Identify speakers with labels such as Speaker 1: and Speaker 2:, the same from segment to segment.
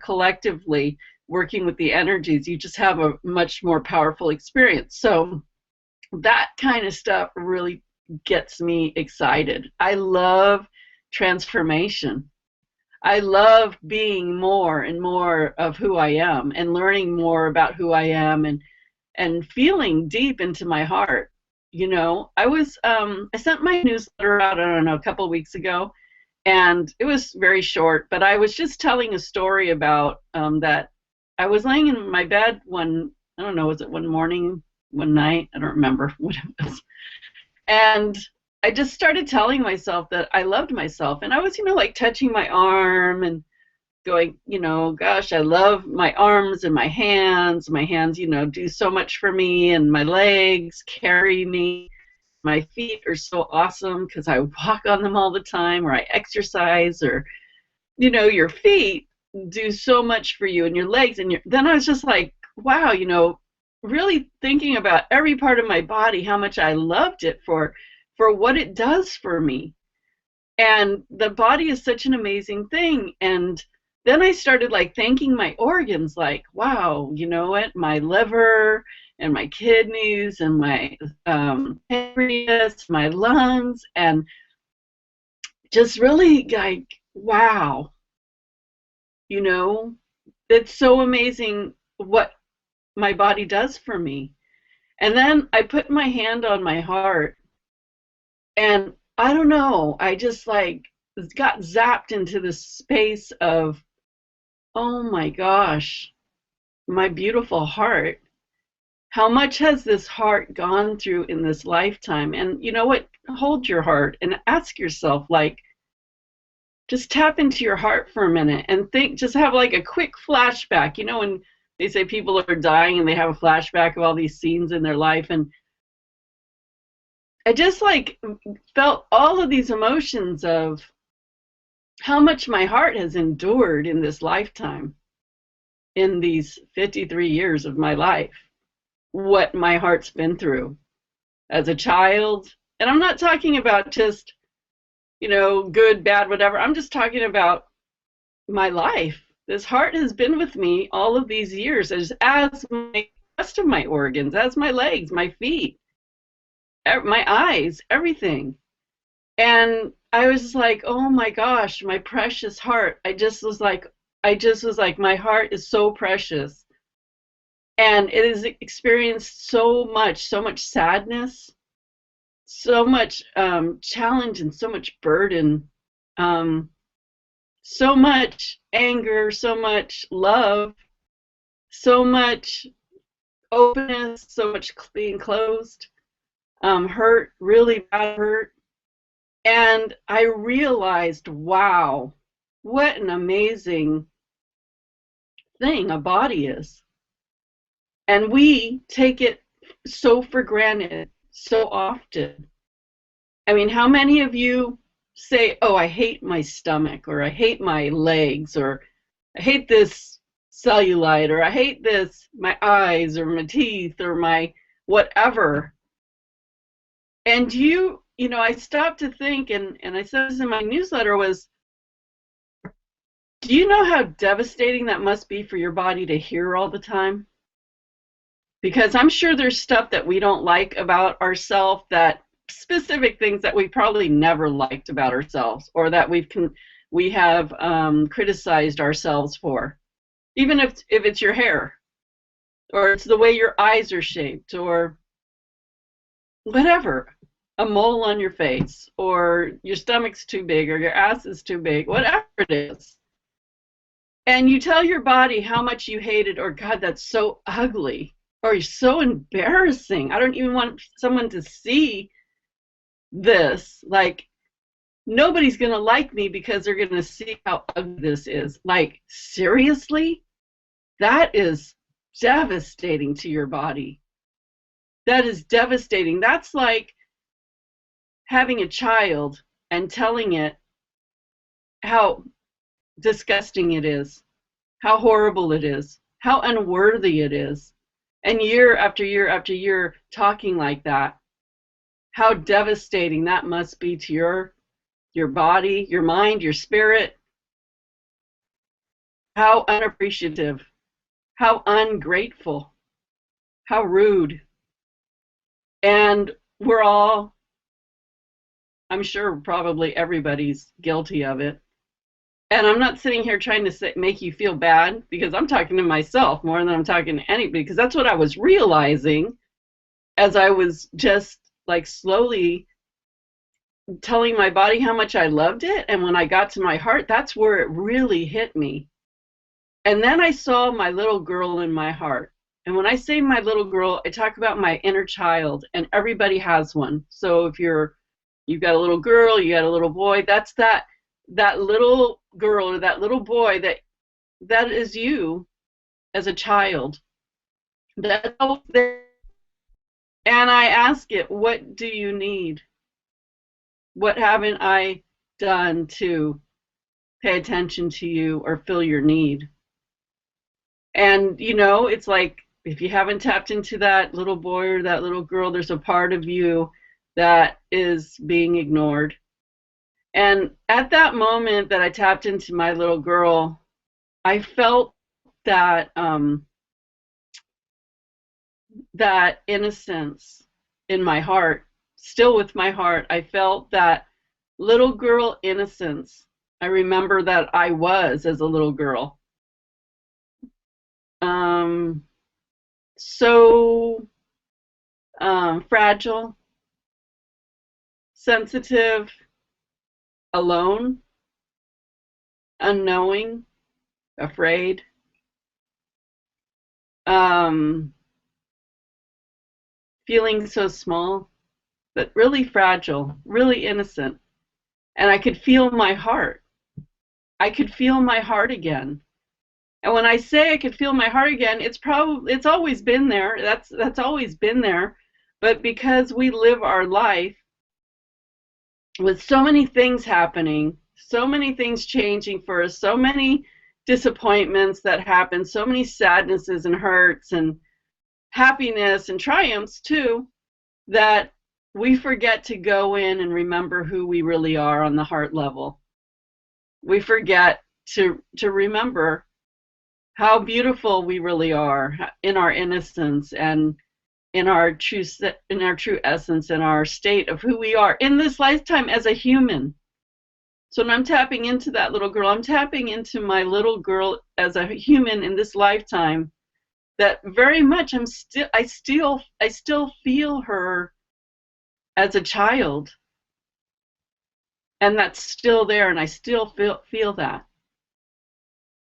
Speaker 1: collectively working with the energies, you just have a much more powerful experience. So that kind of stuff really gets me excited. I love transformation. I love being more and more of who I am and learning more about who I am and feeling deep into my heart. You know, I sent my newsletter out, I don't know, a couple of weeks ago, and it was very short, but I was just telling a story about that I was laying in my bed I don't know, was it one morning, one night? I don't remember what it was. And I just started telling myself that I loved myself. And I was, like touching my arm and going, gosh, I love my arms and my hands. My hands, do so much for me, and my legs carry me. My feet are so awesome because I walk on them all the time, or I exercise, or, your feet do so much for you, and your legs. Then I was just like, wow, really thinking about every part of my body, how much I loved it for what it does for me. And the body is such an amazing thing. And then I started like thanking my organs, like, wow, you know what, my liver and my kidneys and my pancreas, my lungs, and just really like, wow, it's so amazing what my body does for me. And then I put my hand on my heart, and I don't know, I just like got zapped into this space of, oh my gosh, my beautiful heart. How much has this heart gone through in this lifetime? And you know what? Hold your heart and ask yourself, like, just tap into your heart for a minute and think, just have like a quick flashback. When they say people are dying and they have a flashback of all these scenes in their life, and I just like felt all of these emotions of how much my heart has endured in this lifetime, in these 53 years of my life, what my heart's been through as a child. And I'm not talking about just, good, bad, whatever. I'm just talking about my life. This heart has been with me all of these years as my rest of my organs, as my legs, my feet, my eyes, everything. And I was just like, oh my gosh, my precious heart. I just was like, my heart is so precious. And it has experienced so much sadness, so much challenge, and so much burden, so much anger, so much love, so much openness, so much being closed, hurt, really bad hurt. And I realized, wow, what an amazing thing a body is. And we take it so for granted so often. I mean, how many of you say, oh, I hate my stomach, or I hate my legs, or I hate this cellulite, or I hate this, my eyes, or my teeth, or my whatever. And I stopped to think, and I said this in my newsletter, was, do you know how devastating that must be for your body to hear all the time? Because I'm sure there's stuff that we don't like about ourselves, that specific things that we probably never liked about ourselves, or that we have criticized ourselves for, even if it's your hair, or it's the way your eyes are shaped, or whatever, a mole on your face, or your stomach's too big, or your ass is too big, whatever it is. And you tell your body how much you hate it, or God, that's so ugly, or you're so embarrassing. I don't even want someone to see this. Like, nobody's going to like me because they're going to see how ugly this is. Like, seriously? That is devastating to your body. That is devastating. That's like having a child and telling it how disgusting it is, how horrible it is, how unworthy it is. And year after year after year talking like that, how devastating that must be to your body, your mind, your spirit. how unappreciative, how ungrateful, how rude. And we're all, I'm sure probably everybody's guilty of it. And I'm not sitting here trying to make you feel bad, because I'm talking to myself more than I'm talking to anybody, because that's what I was realizing as I was just like slowly telling my body how much I loved it. And when I got to my heart, that's where it really hit me. And then I saw my little girl in my heart. And when I say my little girl, I talk about my inner child, and everybody has one. So if you've got a little girl, you got a little boy, that's that little girl or that little boy that is you as a child. That's always there. And I ask it, what do you need? What haven't I done to pay attention to you or fill your need? And it's like, if you haven't tapped into that little boy or that little girl, there's a part of you that is being ignored. And at that moment that I tapped into my little girl, I felt that that innocence in my heart, still with my heart. I felt that little girl innocence. I remember that I was as a little girl. So fragile, sensitive, alone, unknowing, afraid, feeling so small, but really fragile, really innocent. And I could feel my heart. I could feel my heart again. And when I say I could feel my heart again, it's always been there. That's always been there. But because we live our life with so many things happening, so many things changing for us, so many disappointments that happen, so many sadnesses and hurts and happiness and triumphs too, that we forget to go in and remember who we really are on the heart level. We forget to remember how beautiful we really are in our innocence and in our true essence, in our state of who we are in this lifetime as a human. So when I'm tapping into that little girl, I'm tapping into my little girl as a human in this lifetime. That very much I still feel her as a child, and that's still there, and I still feel that.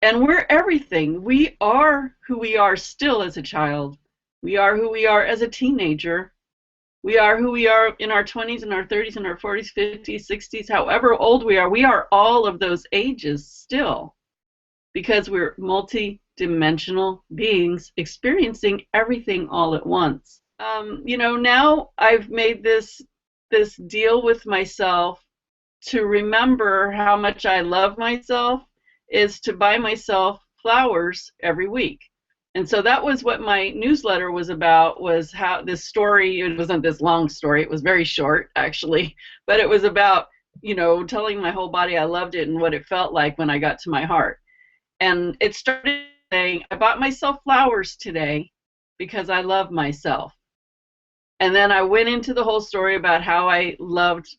Speaker 1: And we're everything. We are who we are still as a child. We are who we are as a teenager. We are who we are in our 20s and our 30s and our 40s, 50s, 60s, however old we are. We are all of those ages still, because we're multi-dimensional beings experiencing everything all at once. Now I've made this deal with myself to remember how much I love myself is to buy myself flowers every week. And so that was what my newsletter was about, was how this story, it wasn't this long story, it was very short actually, but it was about, telling my whole body I loved it and what it felt like when I got to my heart. And it started saying, I bought myself flowers today because I love myself. And then I went into the whole story about how I loved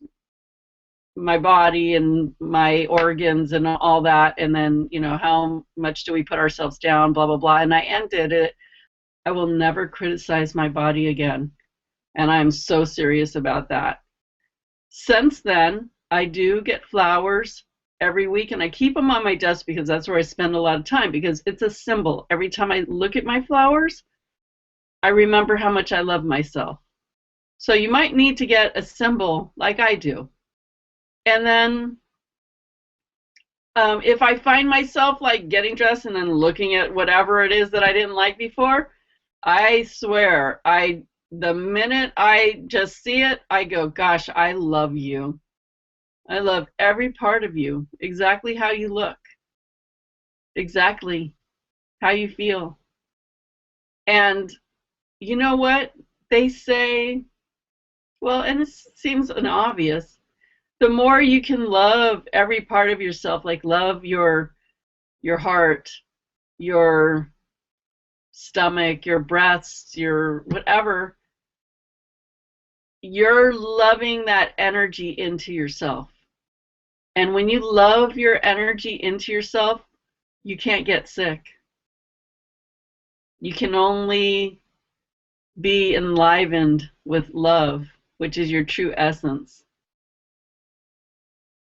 Speaker 1: my body and my organs and all that, and then how much do we put ourselves down, blah blah blah. And I ended it, I will never criticize my body again, and I'm so serious about that. Since then, I do get flowers every week, and I keep them on my desk because that's where I spend a lot of time, because it's a symbol. Every time I look at my flowers, I remember how much I love myself. So you might need to get a symbol like I do. And then if I find myself like getting dressed and then looking at whatever it is that I didn't like before, I swear, the minute I just see it, I go, gosh, I love you. I love every part of you, exactly how you look, exactly how you feel. And you know what? They say, well, and it seems obvious, the more you can love every part of yourself, like love your your heart, your stomach, your breasts, your whatever, you're loving that energy into yourself. And when you love your energy into yourself, you can't get sick. You can only be enlivened with love, which is your true essence.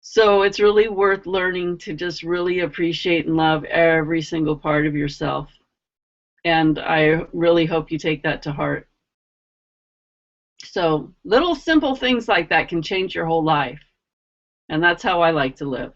Speaker 1: So it's really worth learning to just really appreciate and love every single part of yourself. And I really hope you take that to heart. So little simple things like that can change your whole life. And that's how I like to live.